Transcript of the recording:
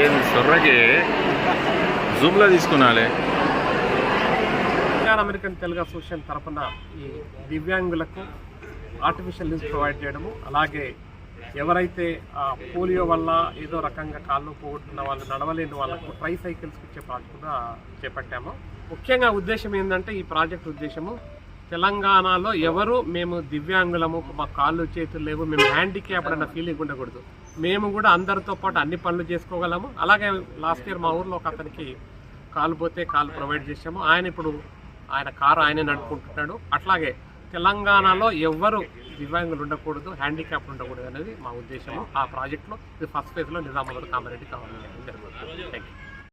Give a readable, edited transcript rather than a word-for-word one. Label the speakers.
Speaker 1: ఏం సొర్రకి జూమ్లో తీసుకున్నాలే.
Speaker 2: American Telugu association తరఫున ఈ దివ్యాంగులకు ఆర్టిఫిషియల్ లింక్స్ ప్రొవైడ్ చేయడము, అలాగే ఎవరైతే పోలియో వల్ల ఏదో రకంగా కాళ్ళు పోగొట్టుకున్న వాళ్ళు, నడవలేని వాళ్ళకు ట్రై సైకిల్స్ ఇచ్చే ప్రాజెక్ట్ కూడా చేపట్టాము. ముఖ్యంగా ఉద్దేశం ఏంటంటే, ఈ ప్రాజెక్ట్ ఉద్దేశము తెలంగాణలో ఎవరు మేము దివ్యాంగులము, మా కాళ్ళు చేతులు లేవు, మేము హ్యాండిక్యాప్డ్ అన్న ఫీలింగ్ ఉండకూడదు. మేము కూడా అందరితో పాటు అన్ని పనులు చేసుకోగలము. అలాగే లాస్ట్ ఇయర్ మా ఊర్లో ఒక అతనికి కాలు పోతే కాలు ప్రొవైడ్ చేసాము. ఆయన కారు ఆయనే నడుపుకుంటున్నాడు. అట్లాగే తెలంగాణలో ఎవ్వరు దివ్యాంగులు ఉండకూడదు, హ్యాండిక్యాప్ ఉండకూడదు అనేది మా ఉద్దేశము. ఆ ప్రాజెక్టులో ఇది ఫస్ట్ ఫేజ్లో నిజామాబాద్ కామారెడ్డి కావాలి జరుగుతుంది. Thank you.